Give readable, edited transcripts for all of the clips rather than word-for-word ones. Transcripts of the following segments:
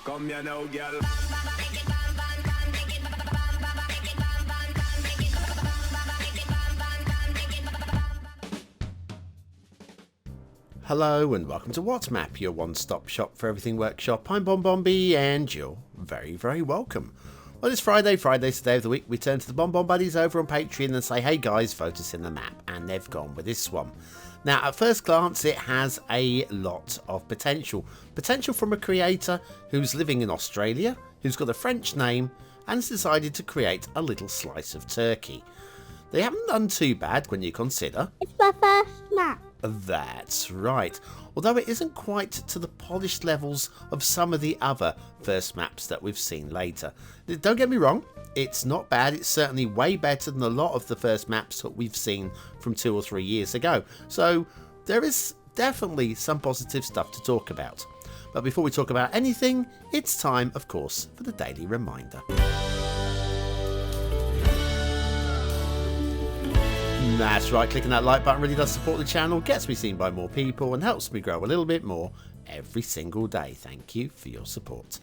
Come here now, girl. Hello and welcome to WhatsMap, your one-stop shop for everything workshop. I'm BonBonB and you're very, very welcome. Well, it's Friday's the day of the week. We turn to the BonBon buddies over on Patreon and say, hey guys, vote us in the map. And they've gone with this one. Now, at first glance, it has a lot of potential. Potential from a creator who's living in Australia, who's got a French name, and has decided to create a little slice of Turkey. They haven't done too bad when you consider it's my first map. That's right. Although it isn't quite to the polished levels of some of the other first maps that we've seen later. Don't get me wrong, it's not bad. It's certainly way better than a lot of the first maps that we've seen from 2 or 3 years ago. So there is definitely some positive stuff to talk about. But before we talk about anything, it's time, of course, for the daily reminder. That's right, clicking that like button really does support the channel, gets me seen by more people and helps me grow a little bit more every single day. Thank you for your support.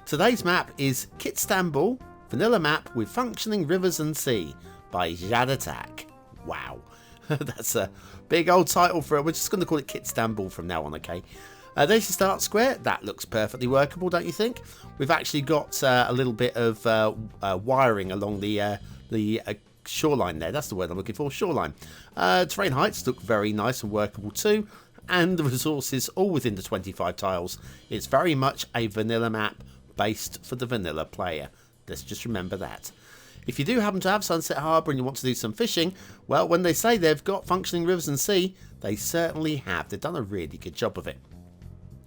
Today's map is Kittstanbul, vanilla map with functioning rivers and sea by Zack Otto. Wow, that's a big old title for it. We're just going to call it Kittstanbul from now on, okay? There's your start square. That looks perfectly workable, don't you think? We've actually got a little bit of wiring along the shoreline there. That's the word I'm looking for, shoreline. Terrain heights look very nice and workable too, and the resources all within the 25 tiles. It's very much a vanilla map based for the vanilla player. Let's just remember that. If you do happen to have Sunset Harbour and you want to do some fishing, well, when they say they've got functioning rivers and sea, they certainly have. They've done a really good job of it.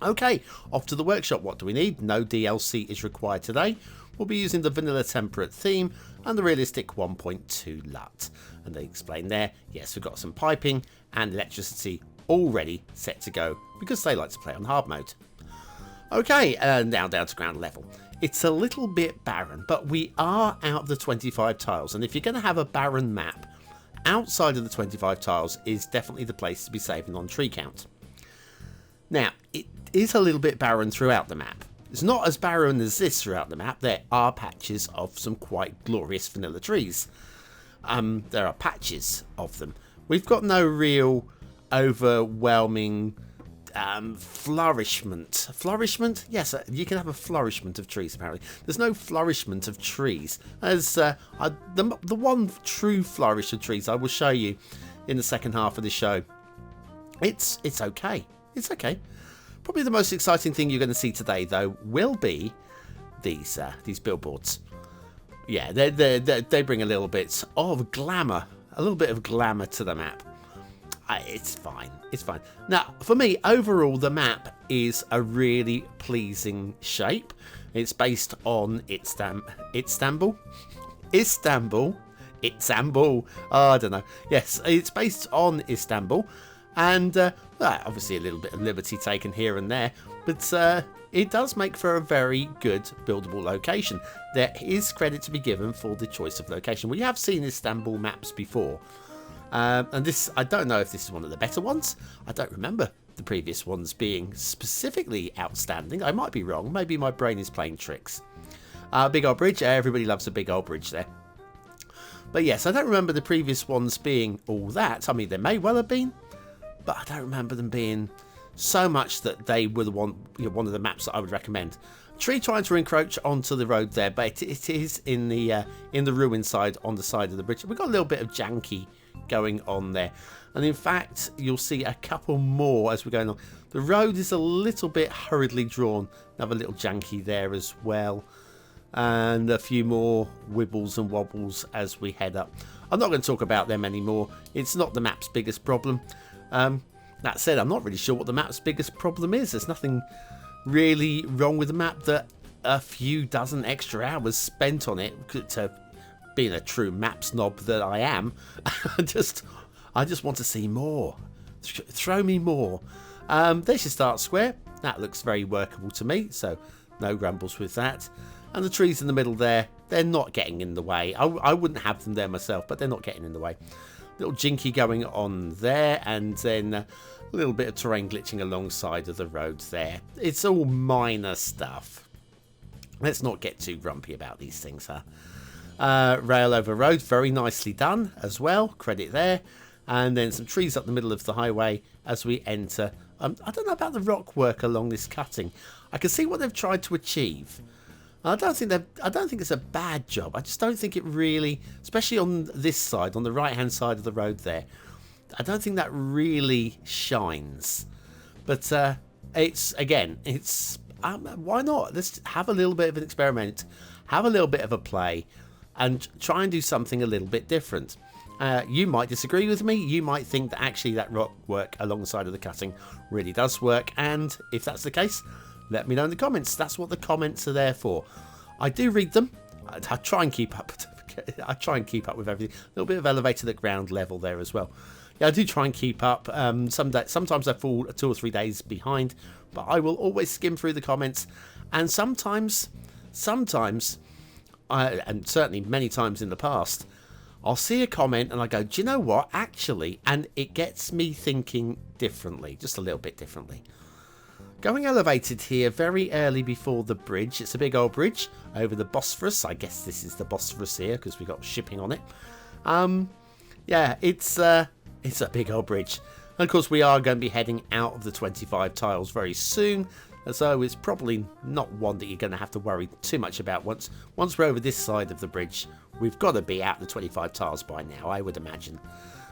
Okay, off to the workshop. What do we need? No DLC is required today. We'll be using the vanilla temperate theme and the realistic 1.2 LUT. And they explain there, yes, we've got some piping and electricity already set to go because they like to play on hard mode. Okay, now down to ground level. It's a little bit barren, but we are out of the 25 tiles. And if you're going to have a barren map, outside of the 25 tiles is definitely the place to be saving on tree count. Now, it is a little bit barren throughout the map. It's not as barren as this throughout the map. There are patches of some quite glorious vanilla trees. There are patches of them. We've got no real overwhelming flourishment. Flourishment? Yes, you can have a flourishment of trees apparently. There's no flourishment of trees. As the one true flourish of trees I will show you in the second half of the show. It's okay. It's okay. Probably the most exciting thing you're going to see today, though, will be these billboards. Yeah, they bring a little bit of glamour, to the map. It's fine. It's fine. Now, for me, overall, the map is a really pleasing shape. It's based on Istanbul. Oh, I don't know. Yes, it's based on Istanbul. And obviously a little bit of liberty taken here and there, but it does make for a very good buildable location. There is credit to be given for the choice of location. We have seen Istanbul maps before, and this, I don't know if this is one of the better ones. I don't remember the previous ones being specifically outstanding. I might be wrong. Maybe my brain is playing tricks. Big old bridge. Everybody loves a big old bridge there. But yes, I don't remember the previous ones being all that. I mean, they may well have been, but I don't remember them being so much that they were the one of the maps that I would recommend. Tree trying to encroach onto the road there, but it is in the ruin side, on the side of the bridge. We've got a little bit of janky going on there, and in fact you'll see a couple more as we're going on. The road is a little bit hurriedly drawn. Another little janky there as well, and a few more wibbles and wobbles as we head up. I'm not going to talk about them anymore. It's not the map's biggest problem. That said, I'm not really sure what the map's biggest problem is. There's nothing really wrong with the map that a few dozen extra hours spent on it, to being a true map snob that I am. I just want to see more. Throw me more. There's your start square. That looks very workable to me, so no grumbles with that. And the trees in the middle there, they're not getting in the way. I wouldn't have them there myself, but they're not getting in the way. little jinky going on there, and then a little bit of terrain glitching alongside of the roads there. It's all minor stuff. Let's not get too grumpy about these things, huh? Rail over road, very nicely done as well. Credit there. And then some trees up the middle of the highway as we enter. I don't know about the rock work along this cutting. I can see what they've tried to achieve. I don't think it's a bad job. I just don't think it really, especially on this side, on the right-hand side of the road there, I don't think that really shines. But it's why not? Let's have a little bit of an experiment, have a little bit of a play, and try and do something a little bit different. You might disagree with me. You might think that actually that rock work alongside of the cutting really does work. And if that's the case, let me know in the comments. That's what the comments are there for. I do read them. I try and keep up. I try and keep up with everything. A little bit of elevated at ground level there as well. Yeah, I do try and keep up. Sometimes I fall 2 or 3 days behind, but I will always skim through the comments. And sometimes, and certainly many times in the past, I'll see a comment and I go, do you know what? Actually, and it gets me thinking differently, just a little bit differently. Going elevated here very early before the bridge. It's a big old bridge over the Bosphorus. I guess this is the Bosphorus here because we've got shipping on it. Yeah, it's a big old bridge. And of course, we are going to be heading out of the 25 tiles very soon. So it's probably not one that you're going to have to worry too much about. Once we're over this side of the bridge, we've got to be out the 25 tiles by now, I would imagine.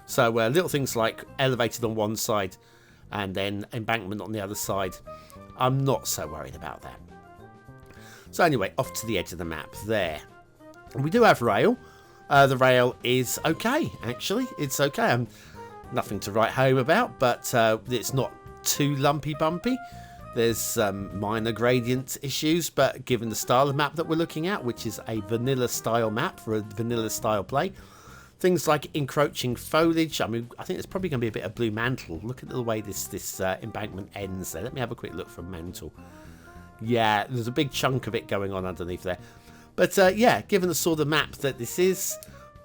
So little things like elevated on one side and then embankment on the other side, I'm not so worried about that. So anyway, off to the edge of the map there. We do have rail. The rail is okay, actually. It's okay. Nothing to write home about, but it's not too lumpy bumpy. There's some minor gradient issues, but given the style of map that we're looking at, which is a vanilla style map for a vanilla style play, things like encroaching foliage. I mean, I think there's probably going to be a bit of blue mantle. Look at the way this embankment ends there. Let me have a quick look from mantle. Yeah, there's a big chunk of it going on underneath there. But yeah, given the sort of map that this is,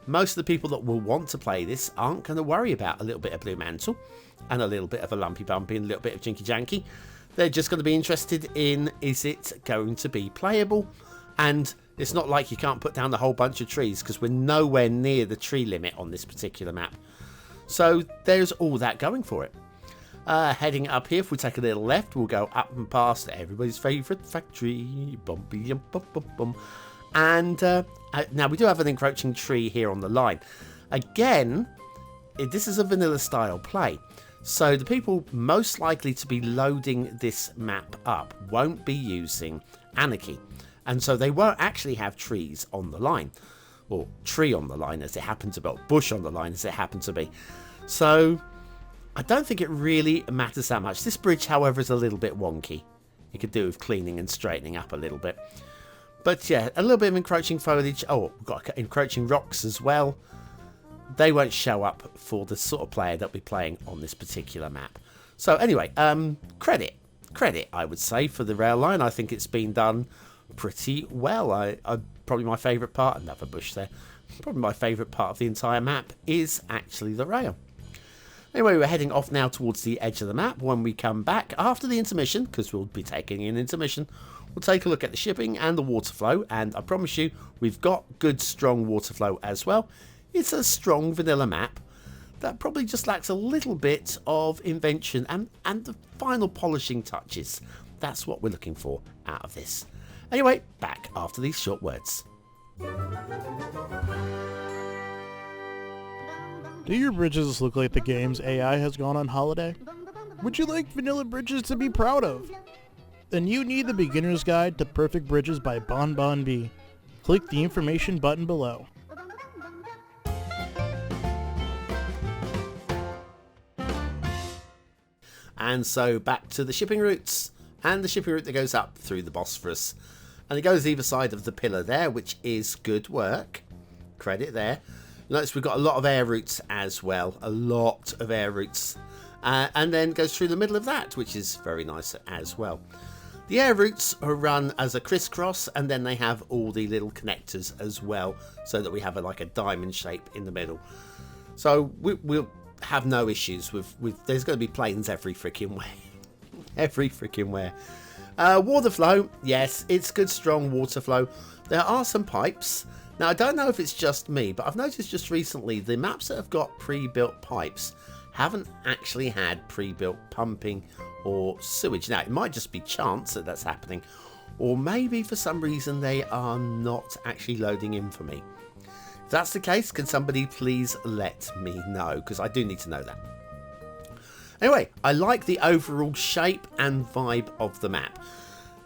most of the people that will want to play this aren't going to worry about a little bit of blue mantle and a little bit of a lumpy bumpy and a little bit of jinky janky. They're just going to be interested in, is it going to be playable? And it's not like you can't put down a whole bunch of trees because we're nowhere near the tree limit on this particular map. So there's all that going for it. Heading up here, if we take a little left, we'll go up and past everybody's favourite factory. And now we do have an encroaching tree here on the line. Again, this is a vanilla style play. So the people most likely to be loading this map up won't be using Anarchy. And so they won't actually have trees on the line. Or tree on the line as it happens to be. Or bush on the line as it happens to be. So I don't think it really matters that much. This bridge, however, is a little bit wonky. You could do with cleaning and straightening up a little bit. But yeah, a little bit of encroaching foliage. Oh, we've got encroaching rocks as well. They won't show up for the sort of player that'll be playing on this particular map. So anyway, credit, I would say, for the rail line. I think it's been done pretty well. I probably my favourite part, another bush there, probably my favourite part of the entire map is actually the rail. Anyway, we're heading off now towards the edge of the map. When we come back after the intermission, because we'll be taking an intermission, we'll take a look at the shipping and the water flow. And I promise you, we've got good, strong water flow as well. It's a strong vanilla map that probably just lacks a little bit of invention and the final polishing touches. That's what we're looking for out of this. Anyway, back after these short words. Do your bridges look like the game's AI has gone on holiday? Would you like vanilla bridges to be proud of? Then you need the beginner's guide to perfect bridges by BonBonB. Click the information button below. And so back to the shipping routes, and the shipping route that goes up through the Bosphorus. And it goes either side of the pillar there, which is good work. Credit there. Notice we've got a lot of air routes as well. A lot of air routes. And then goes through the middle of that, which is very nice as well. The air routes are run as a crisscross, and then they have all the little connectors as well, so that we have like a diamond shape in the middle. So we'll have no issues with there's going to be planes every freaking way. Every freaking where. Water flow, yes, it's good strong water flow. There are some pipes. Now I don't know if it's just me, but I've noticed just recently the maps that have got pre-built pipes haven't actually had pre-built pumping or sewage. Now it might just be chance that that's happening, or maybe for some reason they are not actually loading in for me. If that's the case, can somebody please let me know, because I do need to know that. Anyway, I like the overall shape and vibe of the map.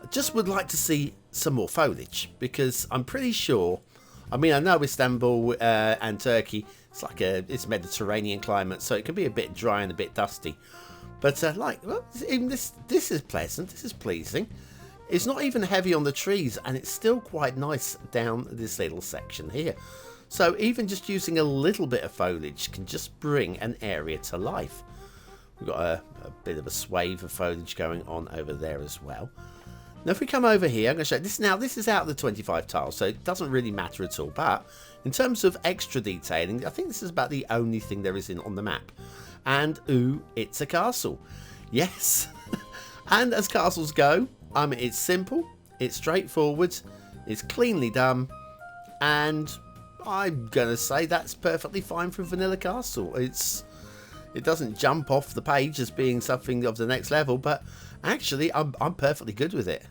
I just would like to see some more foliage, because I'm pretty sure, I mean, I know Istanbul and Turkey, it's Mediterranean climate, so it can be a bit dry and a bit dusty. But well, even this is pleasant, this is pleasing. It's not even heavy on the trees, and it's still quite nice down this little section here. So even just using a little bit of foliage can just bring an area to life. We've got a bit of a swathe of foliage going on over there as well. Now if we come over here, I'm going to show you this. Now this is out of the 25 tiles, so it doesn't really matter at all. But in terms of extra detailing, I think this is about the only thing there is on the map. And ooh, it's a castle. Yes. And as castles go, it's simple, it's straightforward, it's cleanly done, and I'm going to say that's perfectly fine for a vanilla castle. It doesn't jump off the page as being something of the next level, but actually I'm perfectly good with it.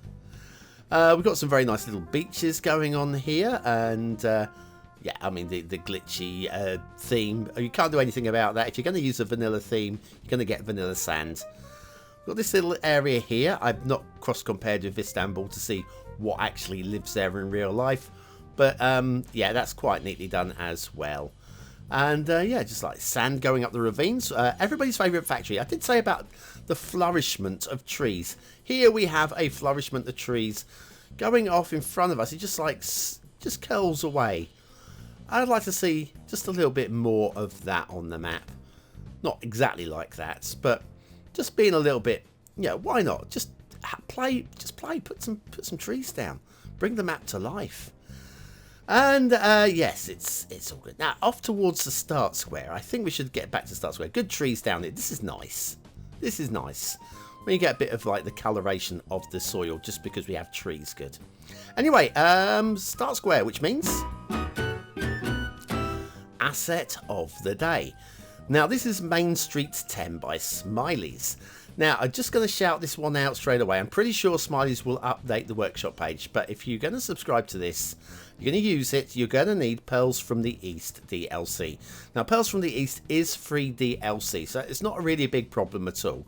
We've got some very nice little beaches going on here, and yeah, I mean the glitchy theme, you can't do anything about that. If you're going to use a vanilla theme, you're going to get vanilla sand. We've got this little area here. I've not cross-compared with Istanbul to see what actually lives there in real life, but yeah, that's quite neatly done as well. And yeah, just like sand going up the ravines. Everybody's favourite factory. I did say about the flourishment of trees. Here we have a flourishment of trees going off in front of us. It just curls away. I'd like to see just a little bit more of that on the map. Not exactly like that, but just being a little bit, yeah, why not? Just play, put some trees down. Bring the map to life. And yes, it's all good. Now off towards the start square. I think we should get back to start square. Good trees down here. This is nice. This is nice. When you get a bit of like the coloration of the soil just because we have trees. Good. Anyway, start square, which means asset of the day. Now this is Main Street 10 by Smilies. Now, I'm just going to shout this one out straight away. I'm pretty sure Smilies will update the workshop page, but if you're going to subscribe to this, you're going to use it, you're going to need Pearls from the East DLC. Now, Pearls from the East is free DLC, so it's not really a big problem at all.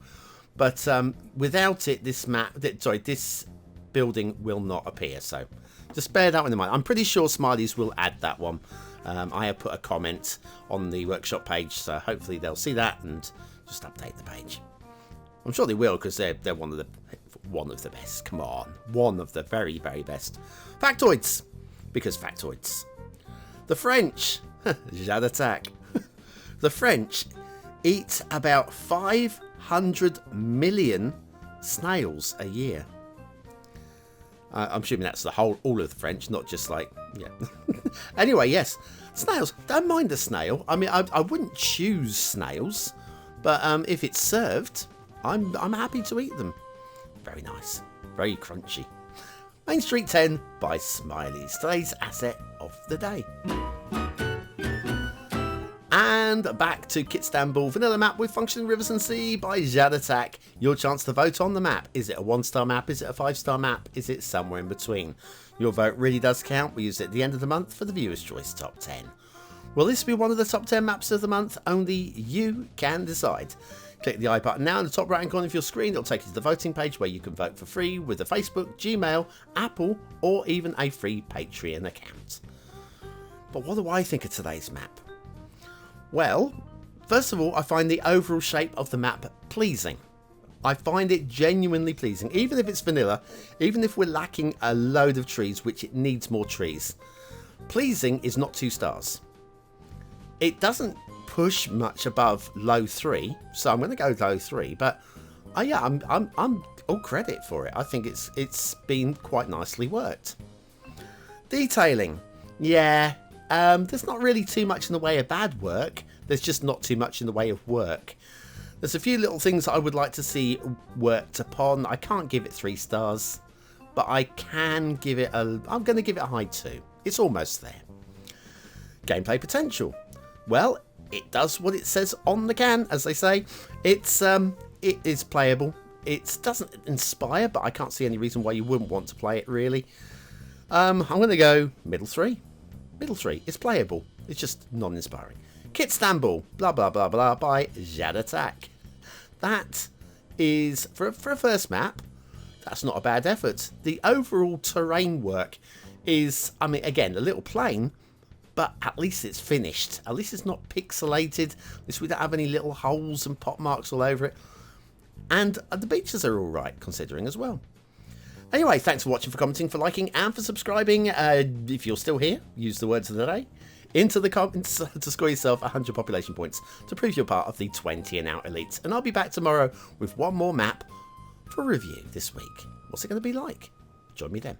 But without it, this building will not appear, so just bear that one in mind. I'm pretty sure Smilies will add that one. I have put a comment on the workshop page, so hopefully they'll see that and just update the page. I'm sure they will, because they're one of the best. Come on, one of the very, very best. Factoids, because factoids. The French, Jade attack. The French eat about 500 million snails a year. I'm assuming that's all of the French, not just like, yeah. Anyway, yes, snails. Don't mind a snail. I mean, I wouldn't choose snails, but if it's served, I'm happy to eat them. Very nice, very crunchy. Main Street 10 by Smilies, today's asset of the day. And back to Kittstanbul vanilla map with functioning rivers and sea by Jade attack. Your chance to vote on the map. Is it a 1-star map? Is it a 5-star map? Is it somewhere in between? Your vote really does count. We use it at the end of the month for the Viewer's Choice Top 10. Will this be one of the top 10 maps of the month? Only you can decide. Click the I button now in the top right hand corner of your screen. It'll take you to the voting page where you can vote for free with a Facebook, Gmail, Apple, or even a free Patreon account. But what do I think of today's map? Well, first of all, I find the overall shape of the map pleasing. I find it genuinely pleasing, even if it's vanilla, even if we're lacking a load of trees, which it needs more trees. Pleasing is not 2 stars. It doesn't push much above low 3, so I'm going to go low 3. But yeah, I'm all credit for it. I think it's been quite nicely worked. Detailing, yeah. There's not really too much in the way of bad work. there's just not too much in the way of work. There's a few little things that I would like to see worked upon. I can't give it 3 stars, but I can give it I'm going to give it a high 2. It's almost there. Gameplay potential. Well, it does what it says on the can, as they say. It is playable. It doesn't inspire, but I can't see any reason why you wouldn't want to play it, really. I'm going to go middle 3. Middle 3. It's playable. It's just non-inspiring. Kittstanbul, blah blah blah blah, by Zack Otto. That is, for a first map, that's not a bad effort. The overall terrain work is, I mean, again, a little plain, but at least it's finished. At least it's not pixelated. At least we don't have any little holes and pot marks all over it. And the beaches are all right, considering as well. Anyway, thanks for watching, for commenting, for liking, and for subscribing. If you're still here, use the words of the day into the comments to score yourself 100 population points to prove you're part of the 20 and out elites. And I'll be back tomorrow with one more map for review this week. What's it going to be like? Join me then.